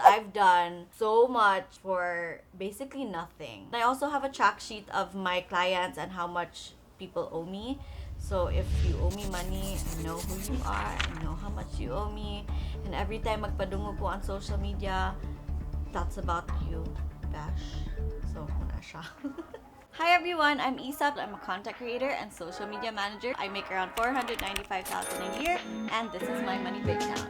I've done so much for basically nothing. I also have a track sheet of my clients and how much people owe me. So if you owe me money, I know who you are, I know how much you owe me. And every time magpadungo ko on social media, that's about you, Bash. So, muna siya. Hi everyone, I'm Issap. I'm a content creator and social media manager. I make around $495,000 a year, and this is my money breakdown.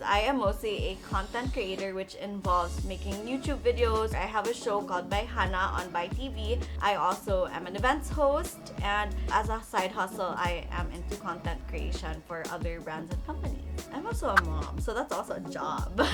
I am mostly a content creator, which involves making YouTube videos. I have a show called Bayhana on ByTV. I also am an events host, and as a side hustle, I am into content creation for other brands and companies. I'm also a mom, so that's also a job.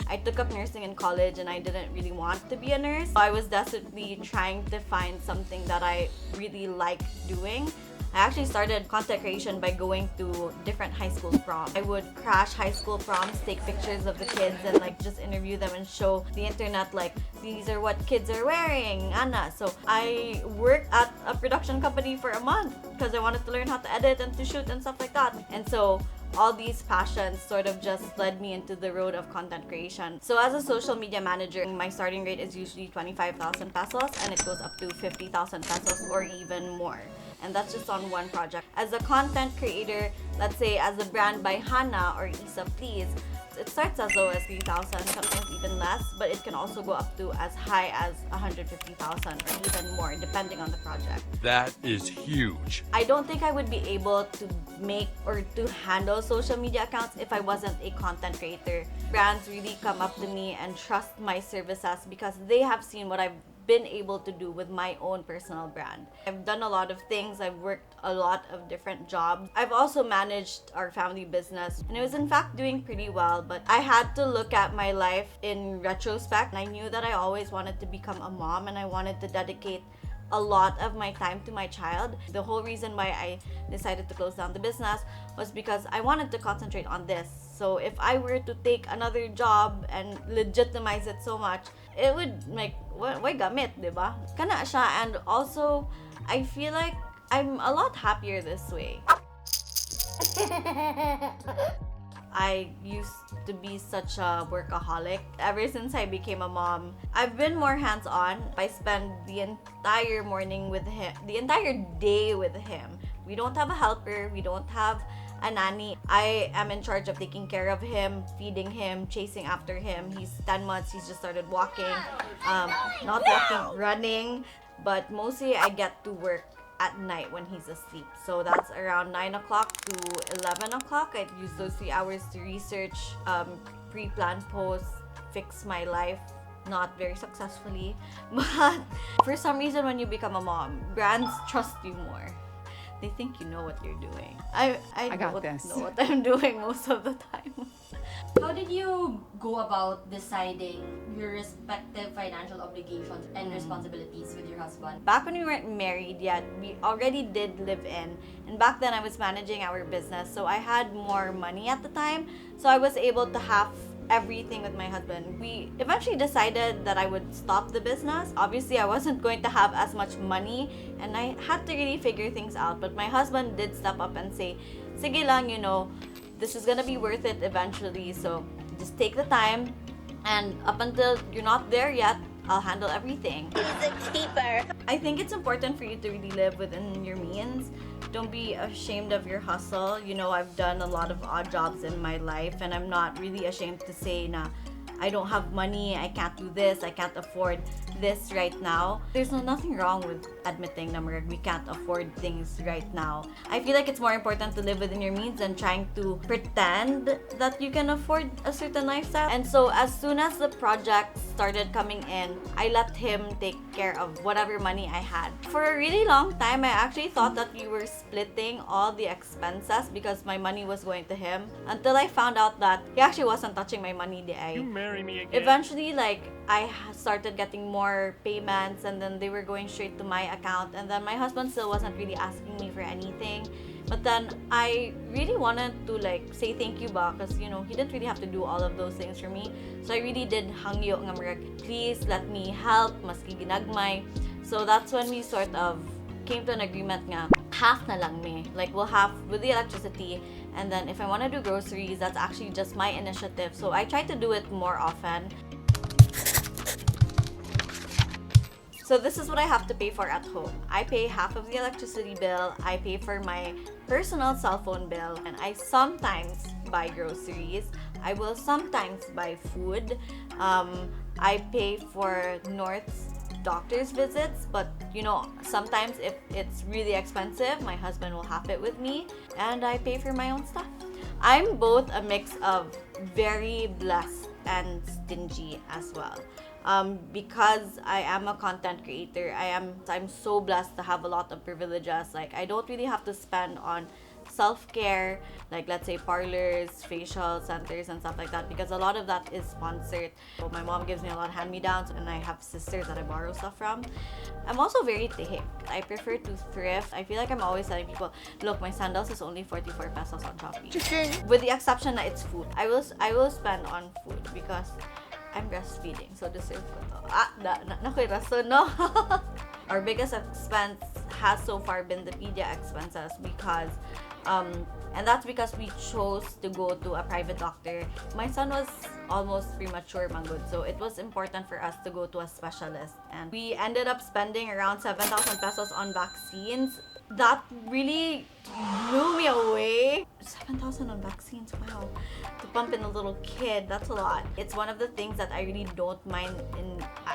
I took up nursing in college and I didn't really want to be a nurse. I was desperately trying to find something that I really like doing. I actually started content creation by going to different high school proms. I would crash high school proms, take pictures of the kids, and just interview them and show the internet these are what kids are wearing, Anna. So I worked at a production company for a month because I wanted to learn how to edit and to shoot and stuff like that. And so all these passions sort of just led me into the road of content creation. So as a social media manager, my starting rate is usually 25,000 pesos and it goes up to 50,000 pesos or even more. And that's just on one project. As a content creator, let's say as a brand Bayhana or Issaplease, it starts as low as 3,000, sometimes even less, but it can also go up to as high as 150,000 or even more, depending on the project. That is huge. I don't think I would be able to make or to handle social media accounts if I wasn't a content creator. Brands really come up to me and trust my services because they have seen what I've been able to do with my own personal brand. I've done a lot of things. I've worked a lot of different jobs. I've also managed our family business, and it was in fact doing pretty well, but I had to look at my life in retrospect. I knew that I always wanted to become a mom and I wanted to dedicate a lot of my time to my child. The whole reason why I decided to close down the business was because I wanted to concentrate on this. So if I were to take another job and legitimize it so much, it would why gamit, diba? Kana siya. And also, I feel like I'm a lot happier this way. I used to be such a workaholic. Ever since I became a mom, I've been more hands-on. I spend the entire morning with him, the entire day with him. We don't have a helper, we don't have a nanny. I am in charge of taking care of him, feeding him, chasing after him. He's 10 months, he's just started walking, not walking, running. But mostly I get to work at night when he's asleep. So that's around 9 o'clock to 11 o'clock. I use those 3 hours to research, pre-plan posts, fix my life. Not very successfully. But for some reason, when you become a mom, brands trust you more. They think you know what you're doing. I don't know what I'm doing most of the time. How did you go about deciding your respective financial obligations and responsibilities with your husband? Back when we weren't married yet, we already did live in. And back then, I was managing our business. So I had more money at the time. So I was able to have everything with my husband. We eventually decided that I would stop the business. Obviously, I wasn't going to have as much money and I had to really figure things out. But my husband did step up and say, sige lang, this is gonna be worth it eventually. So just take the time, and up until you're not there yet, I'll handle everything. He's a keeper. I think it's important for you to really live within your means. Don't be ashamed of your hustle. I've done a lot of odd jobs in my life, and I'm not really ashamed to say na I don't have money, I can't do this, I can't afford this right now. There's nothing wrong with admitting na we can't afford things right now. I feel like it's more important to live within your means than trying to pretend that you can afford a certain lifestyle. And so as soon as the project started coming in, I let him take care of whatever money I had. For a really long time, I actually thought that we were splitting all the expenses because my money was going to him, until I found out that he actually wasn't touching my money. Marry me again. Eventually, I started getting more payments, and then they were going straight to my account, and then my husband still wasn't really asking me for anything. But then I really wanted to say thank you ba, because he didn't really have to do all of those things for me. So I really did hangyo nga please let me help maski ginagmay. So that's when we sort of came to an agreement nga half na lang me. Like, we'll have with the electricity, and then if I want to do groceries, that's actually just my initiative. So I try to do it more often. So this is what I have to pay for at home. I pay half of the electricity bill, I pay for my personal cell phone bill, and I sometimes buy groceries. I will sometimes buy food. I pay for North's doctor's visits, but you know, sometimes if it's really expensive, my husband will have it with me, and I pay for my own stuff. I'm both a mix of very blessed and stingy as well. Because I am a content creator, I'm so blessed to have a lot of privileges. Like, I don't really have to spend on self-care, like let's say parlors, facial centers and stuff like that, because a lot of that is sponsored. So my mom gives me a lot of hand-me-downs, and I have sisters that I borrow stuff from. I'm also very tihik. I prefer to thrift. I feel like I'm always telling people, look, my sandals is only 44 pesos on Shopee. With the exception that it's food. I will spend on food because I'm breastfeeding, so deserve ko to. Nakoy rason, no? Our biggest expense has so far been the media expenses because, and that's because we chose to go to a private doctor. My son was almost premature, manggod, so it was important for us to go to a specialist. And we ended up spending around 7,000 pesos on vaccines. That really blew me away. 7,000 on vaccines, wow. To pump in a little kid, that's a lot. It's one of the things that I really don't mind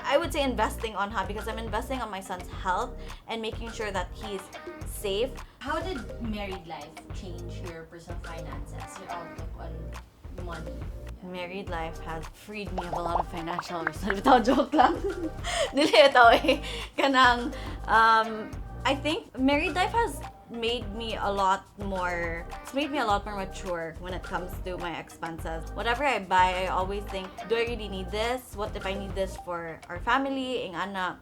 I would say investing on her, because I'm investing on my son's health and making sure that he's safe. How did married life change your personal finances, your outlook on money? Married life has freed me of a lot of financial responsibility. Joke lang. Dili ito eh. Kanang, I think married life has made me a lot more mature when it comes to my expenses. Whatever I buy, I always think, do I really need this? What if I need this for our family? Ing ana.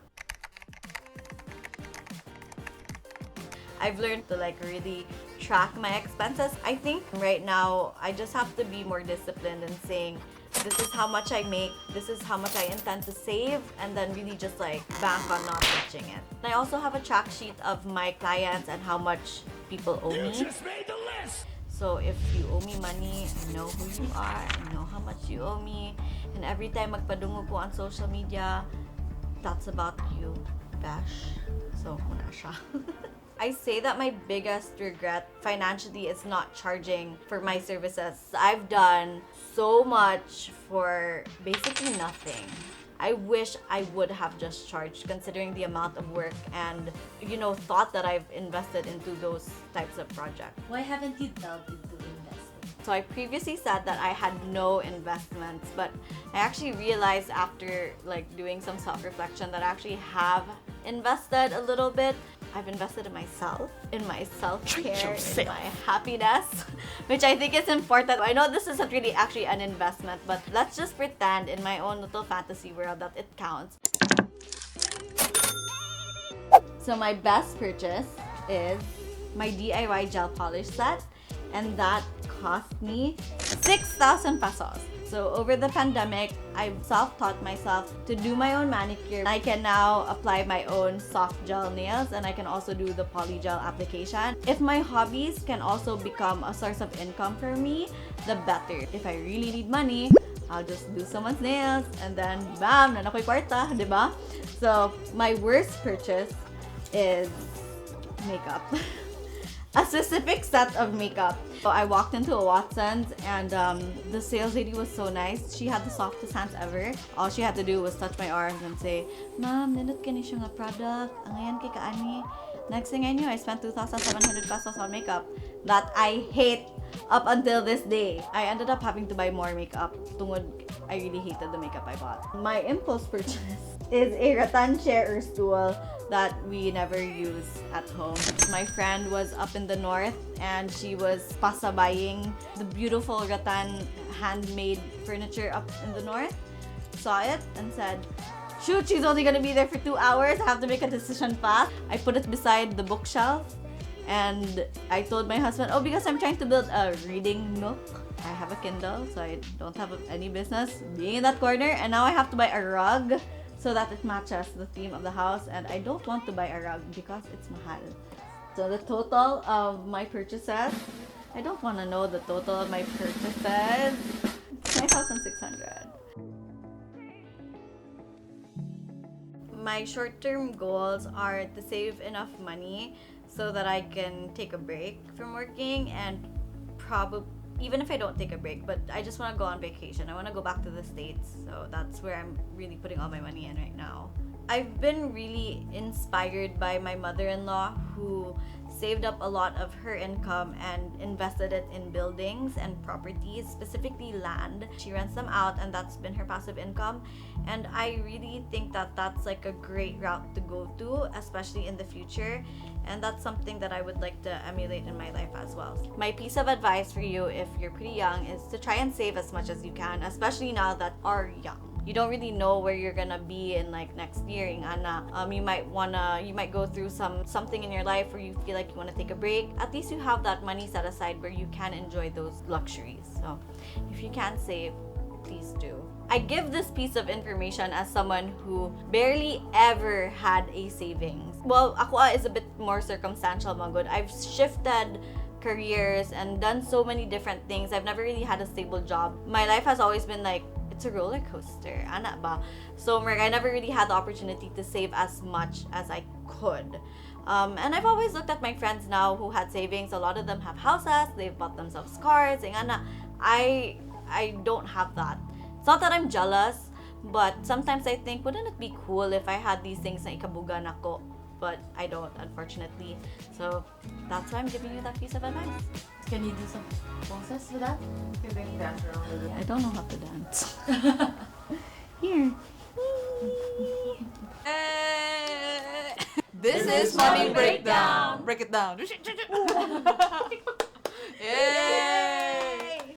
I've learned to like really track my expenses. I think right now I just have to be more disciplined in saying, this is how much I make, this is how much I intend to save, and then really just like bank on not touching it. I also have a track sheet of my clients and how much people owe me. You just made the list! So if you owe me money, I know who you are, I know how much you owe me, and every time magpadungo ko on social media, that's about you, Bash. So, muna siya. I say that my biggest regret financially is not charging for my services. I've done so much for basically nothing. I wish I would have just charged, considering the amount of work and, you know, thought that I've invested into those types of projects. Why haven't you delved into investing? So I previously said that I had no investments, but I actually realized after like doing some self-reflection that I actually have invested a little bit. I've invested in myself, in my self-care, in my happiness, which I think is important. I know this isn't really actually an investment, but let's just pretend in my own little fantasy world that it counts. So my best purchase is my DIY gel polish set, and that cost me 6,000 pesos. So over the pandemic, I've self-taught myself to do my own manicure. I can now apply my own soft gel nails, and I can also do the polygel application. If my hobbies can also become a source of income for me, the better. If I really need money, I'll just do someone's nails, and then bam, na nakoy kwarta, diba? So my worst purchase is makeup. A specific set of makeup. So I walked into a Watson's, and the sales lady was so nice. She had the softest hands ever. All she had to do was touch my arms and say, "Ma'am, nindot ka ni siya nga product. Ang ayan kay kaani." Next thing I knew, I spent 2,700 pesos on makeup that I hate up until this day. I ended up having to buy more makeup. Tungod, I really hated the makeup I bought. My impulse purchase is a rattan chair or stool that we never use at home. My friend was up in the north and she was pasabaying the beautiful rattan handmade furniture up in the north. Saw it and said, shoot, she's only gonna be there for 2 hours. I have to make a decision fast. I put it beside the bookshelf and I told my husband, oh, because I'm trying to build a reading nook. I have a Kindle, so I don't have any business being in that corner. And now I have to buy a rug so that it matches the theme of the house, and I don't want to buy a rug because it's mahal. So the total of my purchases, I don't want to know the total of my purchases. It's 9,600. My short-term goals are to save enough money so that I can take a break from working, and probably even if I don't take a break, but I just want to go on vacation. I want to go back to the States, so that's where I'm really putting all my money in right now. I've been really inspired by my mother-in-law, who saved up a lot of her income and invested it in buildings and properties, specifically land. She rents them out, and that's been her passive income. And I really think that that's like a great route to go to, especially in the future. And that's something that I would like to emulate in my life as well. My piece of advice for you, if you're pretty young, is to try and save as much as you can, especially now that are young. You don't really know where you're gonna be in like next year. You might go through something in your life where you feel like you want to take a break. At least you have that money set aside where you can enjoy those luxuries. So if you can save, please do. I give this piece of information as someone who barely ever had a savings. Well, ako is a bit more circumstantial, magod. I've shifted careers and done so many different things. I've never really had a stable job. My life has always been like, it's a roller coaster, ana ba? So, I never really had the opportunity to save as much as I could. And I've always looked at my friends now who had savings. A lot of them have houses, they've bought themselves cars, and I don't have that. It's not that I'm jealous, but sometimes I think, wouldn't it be cool if I had these things na ikabugan ako? But I don't, unfortunately. So that's why I'm giving you that piece of advice. Can you do some poses with that? You can dance around with it. I don't know how to dance. Here. This is Money Breakdown. Break it down.